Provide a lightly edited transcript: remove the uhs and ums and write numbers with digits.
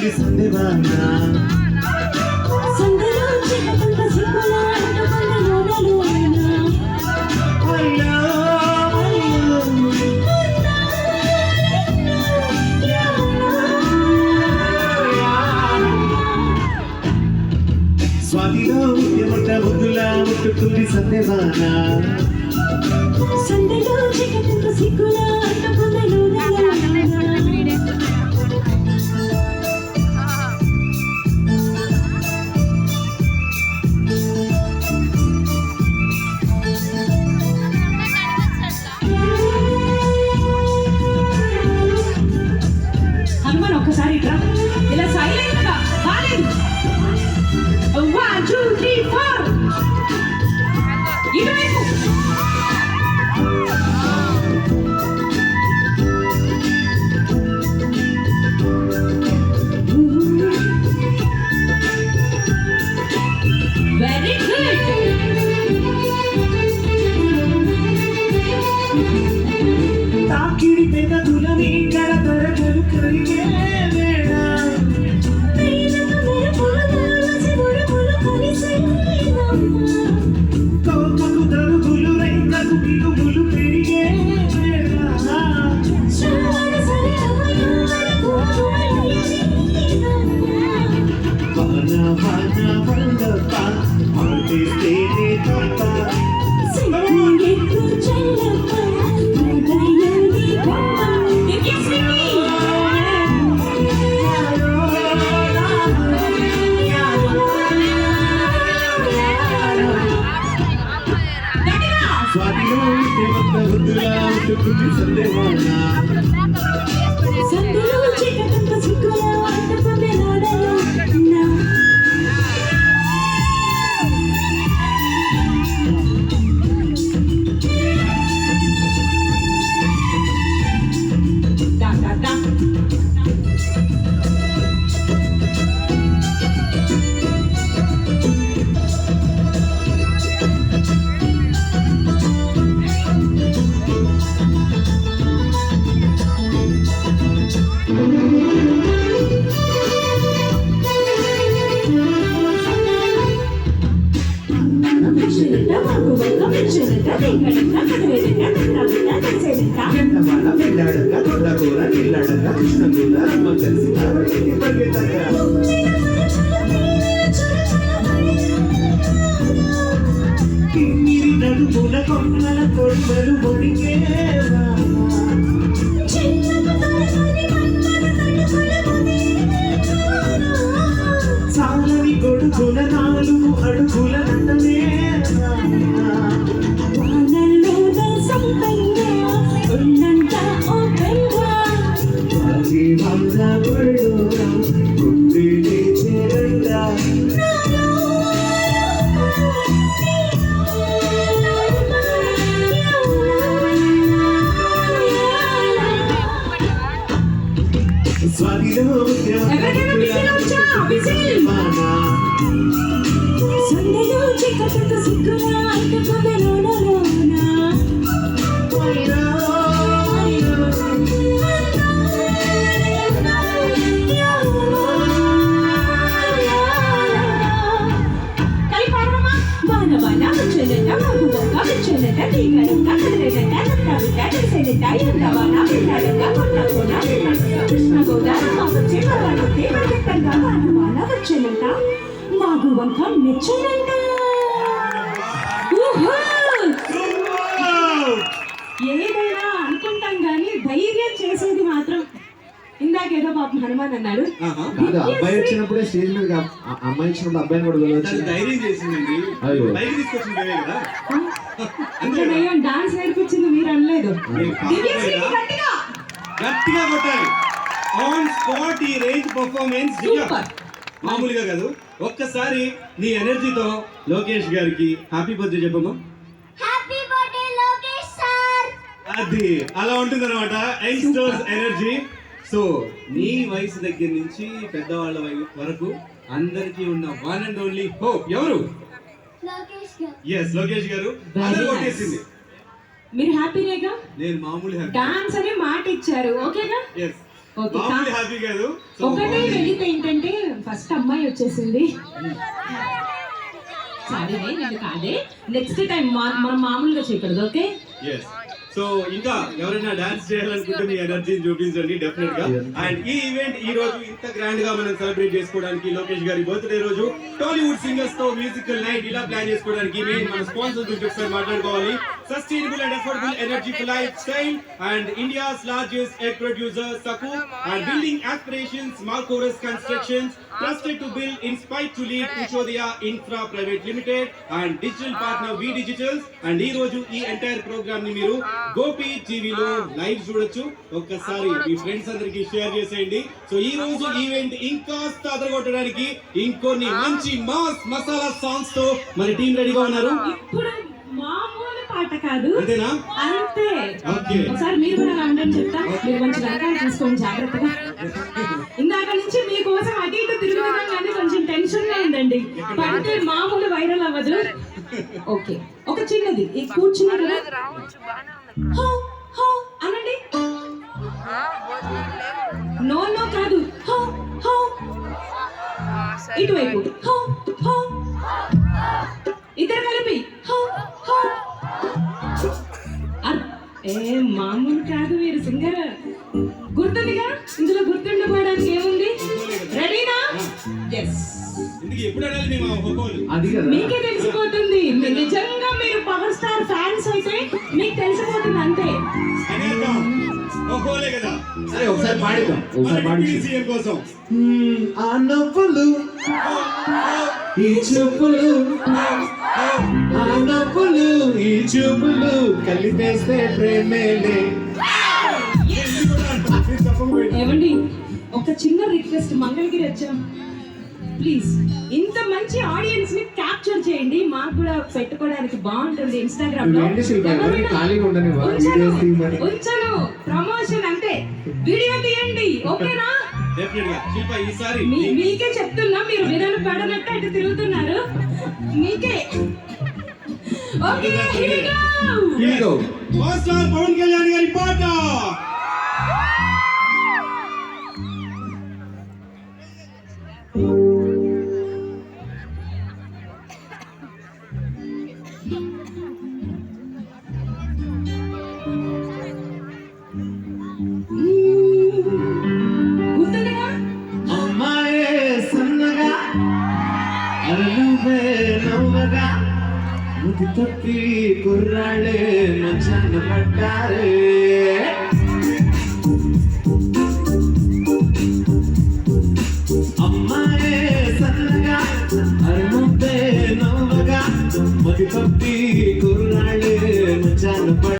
తుది సందేవానా స్వాతిలో ముట్ట ముద్దులా ముట్టుతుంది సందేవానా సందేలో చికెన్ సిక్కులా అంటుకుందలో హనుమాన్ ఒక్కసారి ఇట్రా ఇలా సైలెంట్ గా బాలేదు 1 2 3 4 ఇటువైపు వెరీ గుడ్ తాకిడి పెదవులని కడతరగలు కరిగే వేళ కోకకు దరుగులు రైకకు పిలుగులు పెరిగే వేళ వాన వాన వల్లప ఆడిస్తేనే తప్ప స్వాతిలో దేవత వద్దులా ఉట్టుకుంది సందేవానా వెళ్ళాడగా తొండకూర నిల్లడగా కృష్ణకూర అమ్మ తెలిసి కిమ్మిరి నడుముల కొమ్మల కొమ్మలు ఒడిగేవా చాలని కొడుకుల 4 అడుగుల నటనేవా స్వాతిలో సందేలో చికెన్ సిక్కులా అంటుకుందలో మాగువంకం మెచ్చనంట. ఏదైనా అనుకుంటాం కానీ ధైర్యం చేసేది మాత్రం ఇందాకేదో పాపం హనుమాన్ అన్నాడు. అబ్బాయి వచ్చినప్పుడే స్టేజ్ మీద అమ్మాయి ఇచ్చినప్పుడు అబ్బాయిని కూడా ధైర్యం చేసిందండి. డాన్స్ నేర్పించింది మీరు అనలేదు. గట్టిగా కొట్టాలి. ఆన్ స్పాట్ ఈ రేంజ్ పర్ఫార్మెన్స్ మామూలుగా కాదు. ఒక్కసారి నీ ఎనర్జీతో లోకేష్ గారికి హ్యాపీ బర్త్డే చెప్పమ్మా. Happy birthday Lokesh sir. అది అలా ఉంటుంది అనమాట యంగ్స్టర్స్ ఎనర్జీ. సో నీ వయసు దగ్గర నుంచి పెద్దవాళ్ళ వరకు అందరికీ ఉన్న వన్ అండ్ ఓన్లీ హోప్ ఎవరు? లోకేష్ గారు. అదే కొట్టేసింది. మీరు హ్యాపీనేగా? నేను మామూలు హ్యాపీ. డాన్స్ అనే మాట ఇచ్చారు, ఓకేనా? ఓకే మామూలు హ్యాపీ కాదు. సో ఒకటే వెళితే ఏంటంటే ఫస్ట్ అమ్మాయి వచ్చేసింది. సారీ నేను కాదే, నెక్స్ట్ టైం మనం మామూలుగా చేయకూడదు. Okay yes. సో ఇంకా ఎవరైనా డాన్స్ చేయాలనుకుంటే మీ ఎనర్జీని చూపించండి డెఫినెట్ గా. అండ్ ఈ ఈవెంట్ ఈ రోజు ఇంత గ్రాండ్ గా మనం సెలబ్రేట్ చేసుకోవడానికి లోకేష్ గారి బర్త్డే రోజు టాలీవుడ్ సింగర్స్ తో మ్యూజికల్ నైట్ ఇలా ప్లాన్ చేసుకోవడానికి మెయిన్ మన స్పాన్సర్ గురించి ఒకసారి మాట్లాడుకోవాలి. Sustainable and affordable energy for lifestyle and India's largest egg producer సకు అండ్ బిల్డింగ్ ఆస్పిరేషన్స్ మార్కోరస్ constructions trusted to build inspired to lead Ushodhya Infra Private Limited and digital partner V Digitals. And ఈ రోజు ఈ entire programme ని మీరు గోపి టీవీలో live చూడొచ్చు. ఒక్కసారి మీ ఫ్రెండ్స్ అందరికి షేర్ చేసేయండి. సో ఈ రోజు ఈవెంట్ ఇంకాస్త అదరగొట్టడానికి ఇంకొన్ని మంచి మాస్ మసాలా సాంగ్స్ తో మన టీం రెడీగా ఉన్నారు. ఇప్పుడు మామూలు పాట కాదు, అంతేనా? అంతే. ఓకే. ఒకసారి మీరు కూడా రండి చెప్తా. మీరు కొంచెం వెనకాల తీసుకోండి జాగ్రత్తగా. ఇందాక నుంచి మీకోసం అటు ఇటు తిరుగుతున్నాం కానీ కొంచెం టెన్షన్ గా ఉందండి. పడితే మామూలు వైరల్ అవ్వదు. ఓకే, ఒక చిన్నది ఈ కూర్చున్నారు కదా, హో హో అనండి. నో నో కాదు, హో హో ఇటువైపు, హో హో ఇద్దరు కలిపి, హో హో. ఏ మామూలు కాదు, మీరు సింగర్. గుర్తుందిగా, ఇందులో గుర్తుండిపోవడానికి ఏముంది? రెడీనా? ఎస్. ఇందుకు ఎప్పుడు అడాలి మేము ఒక్కోలు అది కదా. మీకే తెలిసిపోతుంది. నిజంగా మీరు పవర్ స్టార్ ఫ్యాన్స్ అయితే మీకు తెలిసిపోతుంది అంతే. అనేద్దాం ఒక్కోలే కదా. సరే ఒకసారి పాడిద్దాం, ఒకసారి పాడి. సీఎం కోసం ఆ నవ్వులు ఈ చూపులు, ఆ నవ్వులు ఈ చూపులు కలిపేస్తే ప్రేమేలే. ఏమండి, ఒక చిన్న రిక్వెస్ట్, మంగళగిరి వచ్చాం, ప్లీజ్ ఇంత మంచి ఆడియన్స్ ని క్యాప్చర్ చేయండి. మాకు కూడా పెట్టుకోవడానికి బాగుంటుంది ఇన్స్టాగ్రామ్ లో. ఏంటి శిల్ప, ఎవరిని ఖాళీగా ఉండనివ్వా? వీడియోస్ తీయమని. ఉంచను, ప్రమోషన్ అంటే వీడియో తీయండి. ఓకేనా? డెఫినెట్ గా శిల్ప ఈసారి మీకే చెప్తున్నా, మీరు వినలు పడనట్టు అటు తిరుగుతున్నారు. మీకే. Okay, here we go. Here we go. Power star Pawan Kalyan గారి పాట. గుర్తుందిగా? అమ్మాయే సన్నగా అరనువే నవ్వగా ముది తప్పి కుర్రాళ్ళే మంచాన పడ్డారే. అమ్మాయే సన్నగా అరనువే నవ్వగా ముది తప్పి